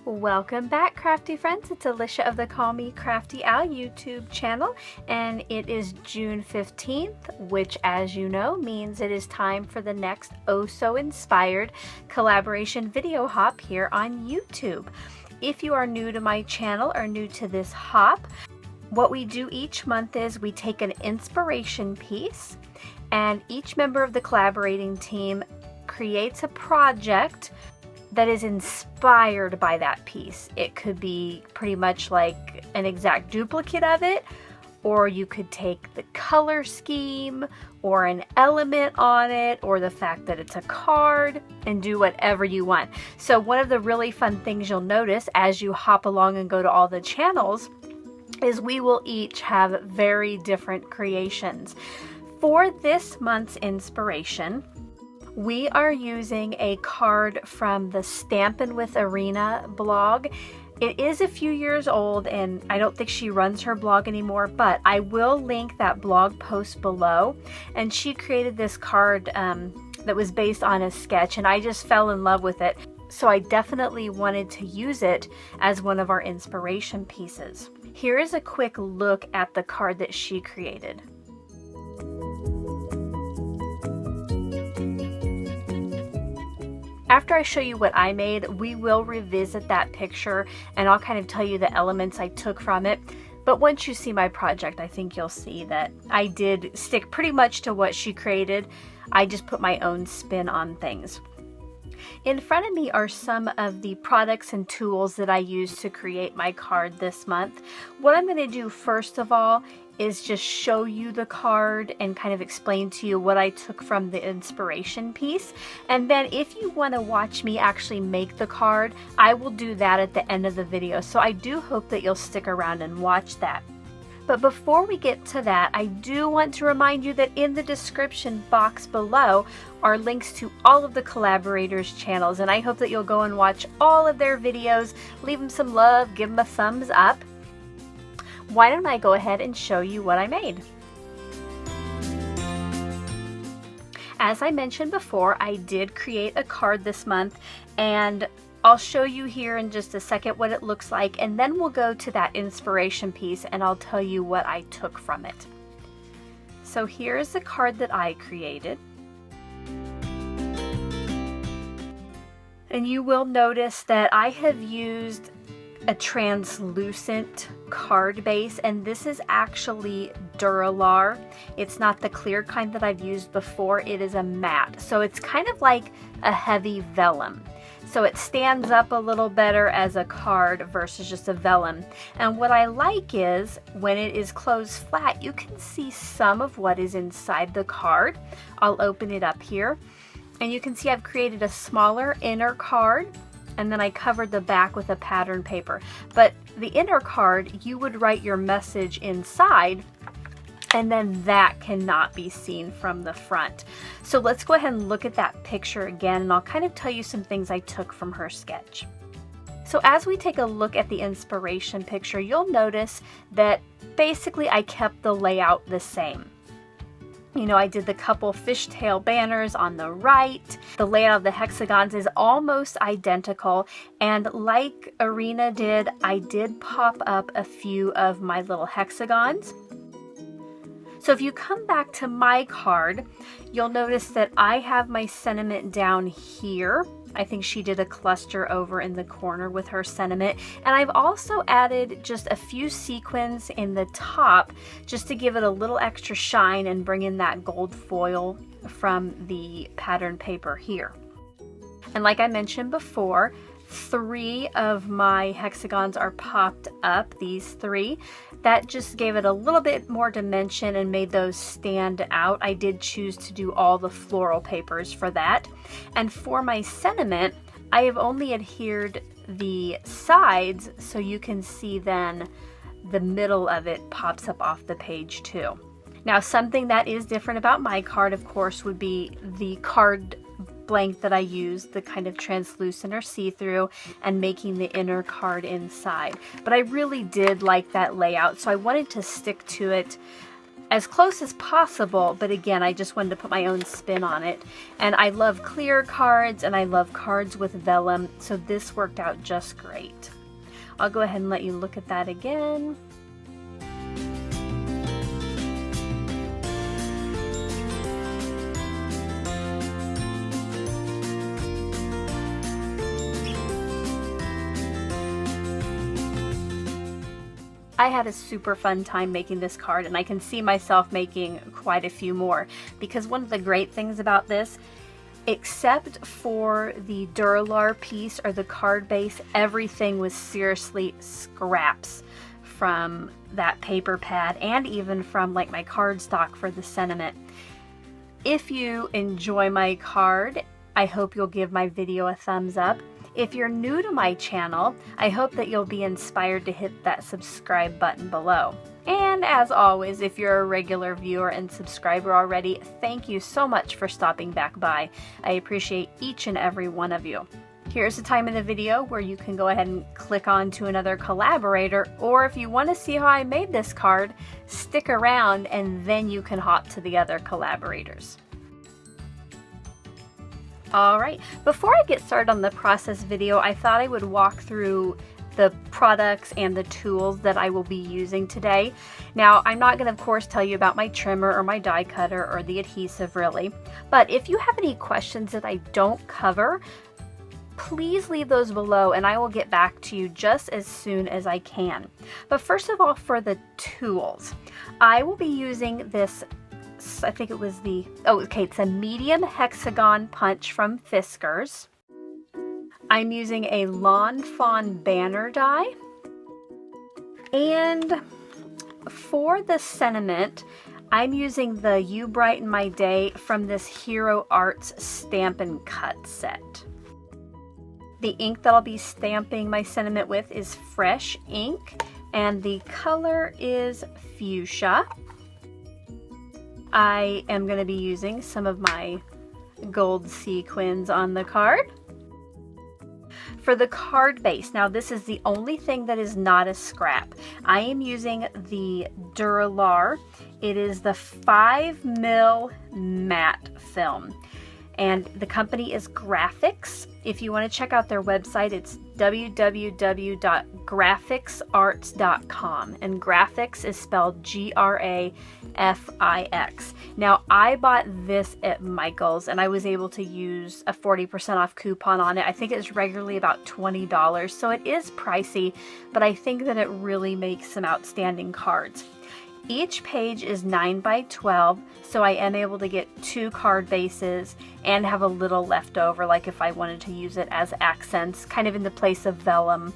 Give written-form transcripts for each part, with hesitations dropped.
Welcome back, crafty friends. It's Alicia of the Call Me Crafty Al YouTube channel, and it is June 15th, which, as you know, means it is time for the next Oh So Inspired collaboration video hop here on YouTube. If you are new to my channel or new to this hop, what we do each month is we take an inspiration piece, and each member of the collaborating team creates a project that is inspired by that piece. It could be pretty much like an exact duplicate of it, or you could take the color scheme or an element on it or the fact that it's a card and do whatever you want. So one of the really fun things you'll notice as you hop along and go to all the channels is we will each have very different creations. For this month's inspiration, we are using a card from the Stampin' with Arena blog. It is a few years old and I don't think she runs her blog anymore, but I will link that blog post below. And she created this card that was based on a sketch, and I just fell in love with it. So I definitely wanted to use it as one of our inspiration pieces. Here is a quick look at the card that she created. After I show you what I made, we will revisit that picture and I'll kind of tell you the elements I took from it. But once you see my project, I think you'll see that I did stick pretty much to what she created. I just put my own spin on things. In front of me are some of the products and tools that I used to create my card this month. What I'm going to do first of all is just show you the card and kind of explain to you what I took from the inspiration piece. And then if you want to watch me actually make the card, I will do that at the end of the video. So I do hope that you'll stick around and watch that. But before we get to that, I do want to remind you that in the description box below are links to all of the collaborators' channels, and I hope that you'll go and watch all of their videos, leave them some love, give them a thumbs up. Why don't I go ahead and show you what I made? As I mentioned before, I did create a card this month, and I'll show you here in just a second what it looks like, and then we'll go to that inspiration piece and I'll tell you what I took from it. So here's the card that I created. And you will notice that I have used a translucent card base, and this is actually Duralar. It's not the clear kind that I've used before, it is a matte. So it's kind of like a heavy vellum. So it stands up a little better as a card versus just a vellum. And what I like is when it is closed flat, you can see some of what is inside the card. I'll open it up here and you can see I've created a smaller inner card, and then I covered the back with a pattern paper. But the inner card, you would write your message inside, and then that cannot be seen from the front. So let's go ahead and look at that picture again, and I'll kind of tell you some things I took from her sketch. So as we take a look at the inspiration picture, you'll notice that basically I kept the layout the same. You know, I did the couple fishtail banners on the right. The layout of the hexagons is almost identical, and like Arena did, I did pop up a few of my little hexagons. So if you come back to my card, you'll notice that I have my sentiment down here. I think she did a cluster over in the corner with her sentiment. And I've also added just a few sequins in the top just to give it a little extra shine and bring in that gold foil from the pattern paper here. And like I mentioned before, 3 of my hexagons are popped up, these 3. That just gave it a little bit more dimension and made those stand out. I did choose to do all the floral papers for that. And for my sentiment, I have only adhered the sides so you can see then the middle of it pops up off the page too. Now, something that is different about my card, of course, would be the card blank that I used, the kind of translucent or see-through, and making the inner card inside. But I really did like that layout, so I wanted to stick to it. as close as possible, but again, I just wanted to put my own spin on it. And I love clear cards, and I love cards with vellum, so this worked out just great. I'll go ahead and let you look at that again. I had a super fun time making this card, and I can see myself making quite a few more, because one of the great things about this, except for the Duralar piece or the card base, everything was seriously scraps from that paper pad and even from like my cardstock for the sentiment. If you enjoy my card, I hope you'll give my video a thumbs up. If you're new to my channel, I hope that you'll be inspired to hit that subscribe button below. And as always, if you're a regular viewer and subscriber already, thank you so much for stopping back by. I appreciate each and every one of you. Here's the time in the video where you can go ahead and click on to another collaborator, or if you want to see how I made this card, stick around and then you can hop to the other collaborators. Alright, before I get started on the process video, I thought I would walk through the products and the tools that I will be using today. Now, I'm not going to, of course, tell you about my trimmer or my die cutter or the adhesive really, but if you have any questions that I don't cover, please leave those below and I will get back to you just as soon as I can. But first of all, for the tools, I will be using this, I think it was the, it's a medium hexagon punch from Fiskars. I'm using a Lawn Fawn banner die. And for the sentiment, I'm using the You Brighten My Day from this Hero Arts Stamp and Cut set. The ink that I'll be stamping my sentiment with is fresh ink, and the color is fuchsia. I am going to be using some of my gold sequins on the card. For the card base, now this is the only thing that is not a scrap. I am using the Duralar. It is the 5mm matte film. And the company is Graphics. If you want to check out their website, it's www.graphicsarts.com. And Graphics is spelled Grafix. Now, I bought this at Michael's and I was able to use a 40% off coupon on it. I think it's regularly about $20, so it is pricey, but I think that it really makes some outstanding cards. Each page is 9 by 12, so I am able to get 2 card bases and have a little left over, like if I wanted to use it as accents, kind of in the place of vellum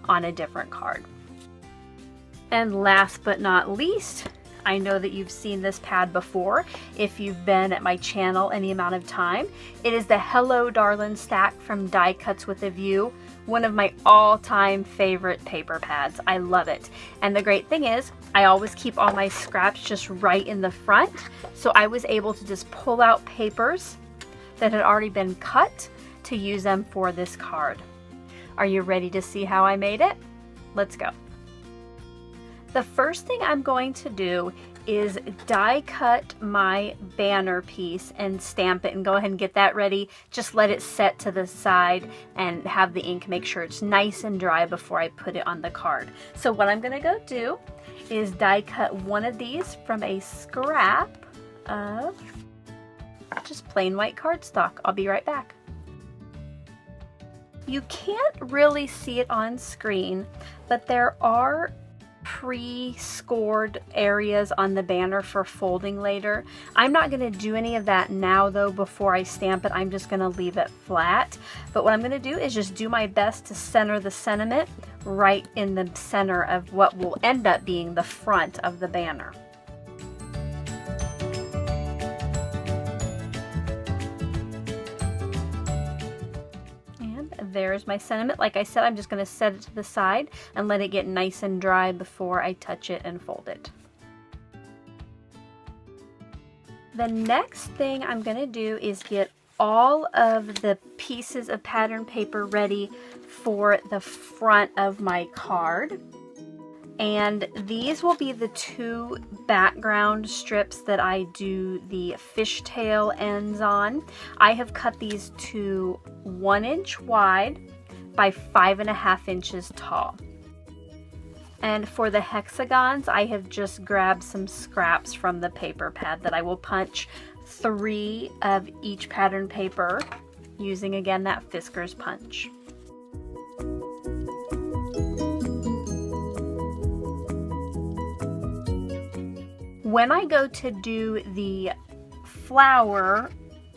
on a different card. And last but not least, I know that you've seen this pad before if you've been at my channel any amount of time. It is the Hello Darlin' stack from Die Cuts with a View, one of my all-time favorite paper pads. I love it. And the great thing is, I always keep all my scraps just right in the front, so I was able to just pull out papers that had already been cut to use them for this card. Are you ready to see how I made it? Let's go. The first thing I'm going to do is die cut my banner piece and stamp it and go ahead and get that ready. Just let it set to the side and have the ink, make sure it's nice and dry before I put it on the card. So what I'm going to go do is die cut one of these from a scrap of just plain white cardstock. I'll be right back. You can't really see it on screen, but there are pre-scored areas on the banner for folding later. I'm not going to do any of that now though before I stamp it. I'm just going to leave it flat. But what I'm going to do is just do my best to center the sentiment right in the center of what will end up being the front of the banner. There's my sentiment. Like I said, I'm just going to set it to the side and let it get nice and dry before I touch it and fold it. The next thing I'm going to do is get all of the pieces of pattern paper ready for the front of my card. And these will be the two background strips that I do the fishtail ends on. I have cut these to 1 inch wide by 5.5 inches tall. And for the hexagons, I have just grabbed some scraps from the paper pad that I will punch 3 of each pattern paper using, again, that Fisker's punch. When I go to do the flower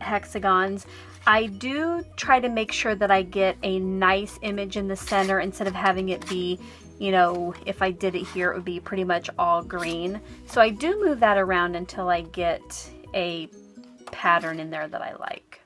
hexagons, I do try to make sure that I get a nice image in the center instead of having it be, you know, if I did it here, it would be pretty much all green. So I do move that around until I get a pattern in there that I like.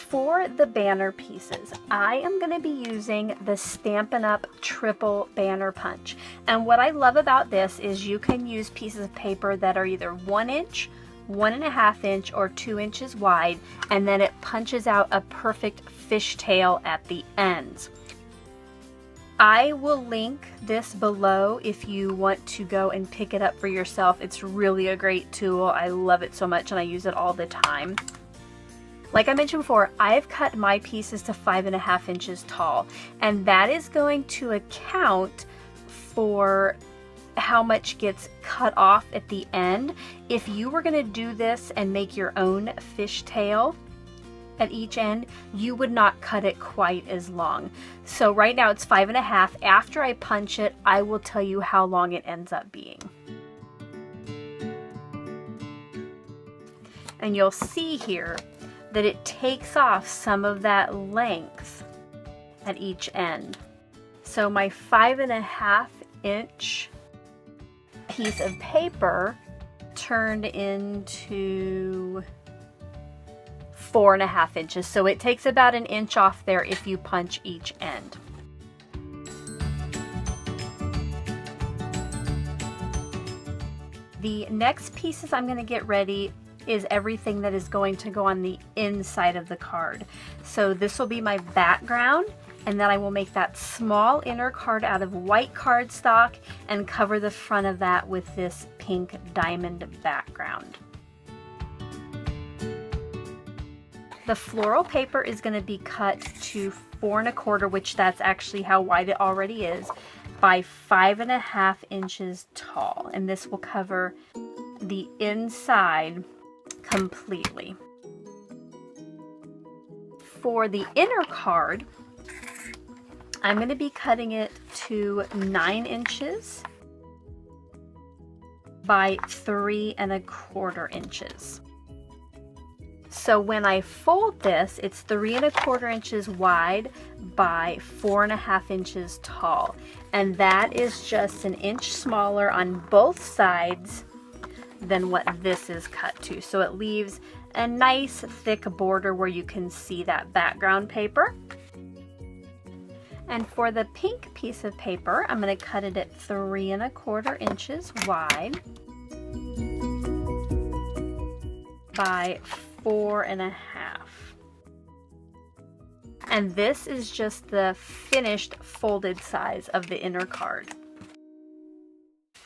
For the banner pieces, I am going to be using the Stampin' Up! Triple Banner Punch. And what I love about this is you can use pieces of paper that are either 1 inch, 1.5 inch, or 2 inches wide, and then it punches out a perfect fishtail at the ends. I will link this below if you want to go and pick it up for yourself. It's really a great tool. I love it so much and I use it all the time. Like I mentioned before, I've cut my pieces to 5.5 inches tall, and that is going to account for how much gets cut off at the end. If you were going to do this and make your own fishtail at each end, you would not cut it quite as long. So right now it's 5.5. After I punch it, I will tell you how long it ends up being. And you'll see here that it takes off some of that length at each end. So my 5.5 inch piece of paper turned into 4.5 inches. So it takes about 1 inch off there if you punch each end. The next pieces I'm going to get ready is everything that is going to go on the inside of the card. So this will be my background, and then I will make that small inner card out of white cardstock and cover the front of that with this pink diamond background. The floral paper is going to be cut to 4.25, which that's actually how wide it already is, by 5.5 inches tall, and this will cover the inside completely. For the inner card, I'm going to be cutting it to 9 inches by 3.25 inches. So when I fold this, it's 3.25 inches wide by 4.5 inches tall, and that is just 1 inch smaller on both sides than what this is cut to. So it leaves a nice thick border where you can see that background paper. And for the pink piece of paper, I'm going to cut it at 3.25 inches wide by 4.5. And this is just the finished folded size of the inner card.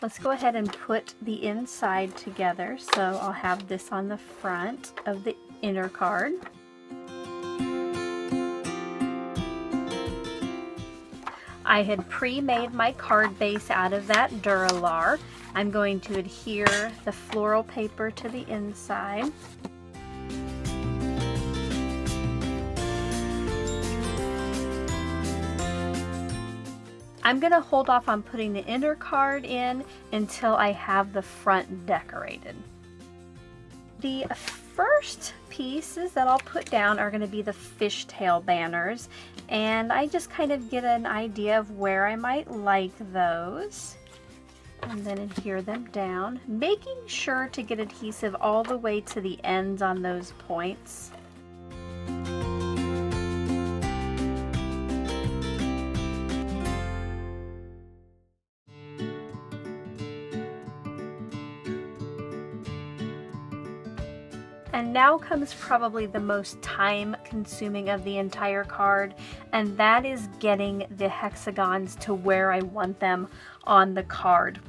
Let's go ahead and put the inside together. So I'll have this on the front of the inner card. I had pre-made my card base out of that Duralar. I'm going to adhere the floral paper to the inside. I'm going to hold off on putting the inner card in until I have the front decorated. The first pieces that I'll put down are going to be the fishtail banners, and I just kind of get an idea of where I might like those and then adhere them down, making sure to get adhesive all the way to the ends on those points. And now comes probably the most time consuming of the entire card, and that is getting the hexagons to where I want them on the card.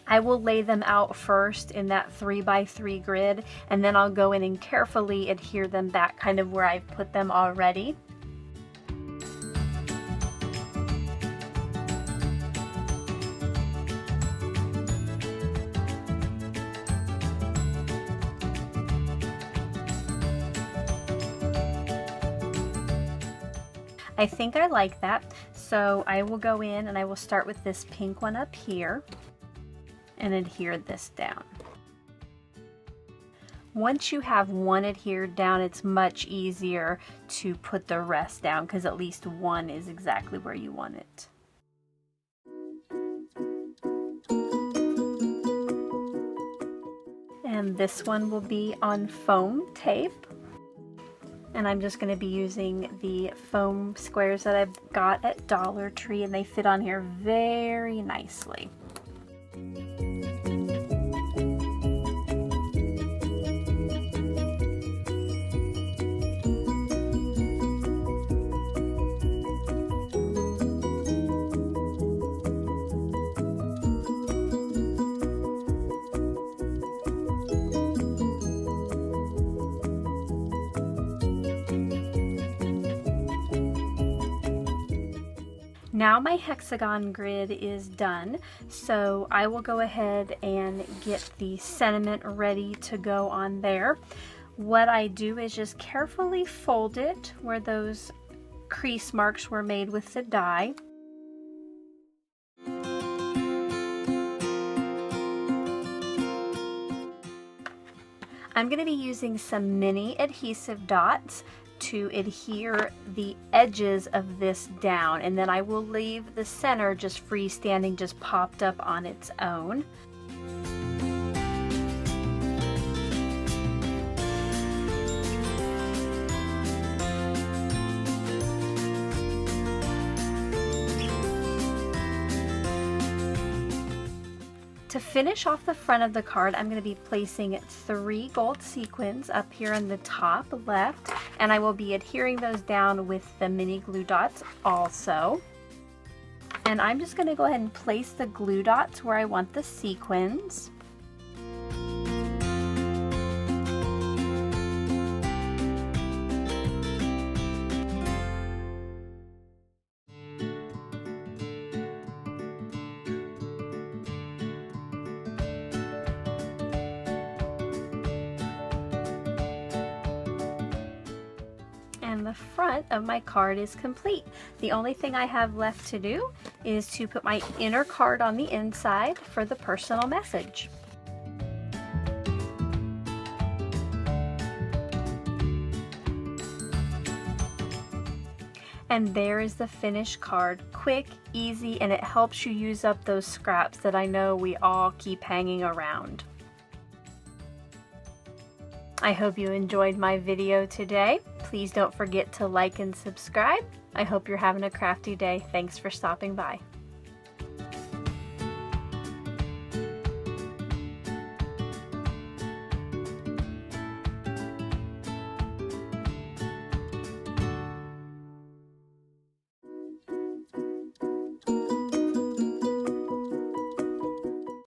I will lay them out first in that 3x3 grid, and then I'll go in and carefully adhere them back kind of where I've put them already. I think I like that, so I will go in and I will start with this pink one up here and adhere this down. Once you have one adhered down, it's much easier to put the rest down because at least one is exactly where you want it. And this one will be on foam tape. And I'm just going to be using the foam squares that I've got at Dollar Tree, and they fit on here very nicely. Now my hexagon grid is done, so I will go ahead and get the sentiment ready to go on there. What I do is just carefully fold it where those crease marks were made with the die. I'm going to be using some mini adhesive dots to adhere the edges of this down, and then I will leave the center just freestanding, just popped up on its own. To finish off the front of the card, I'm going to be placing 3 gold sequins up here on the top left, and I will be adhering those down with the mini glue dots also. And I'm just going to go ahead and place the glue dots where I want the sequins. And the front of my card is complete. The only thing I have left to do is to put my inner card on the inside for the personal message. And there is the finished card. Quick, easy, and it helps you use up those scraps that I know we all keep hanging around. I hope you enjoyed my video today. Please don't forget to like and subscribe. I hope you're having a crafty day. Thanks for stopping by.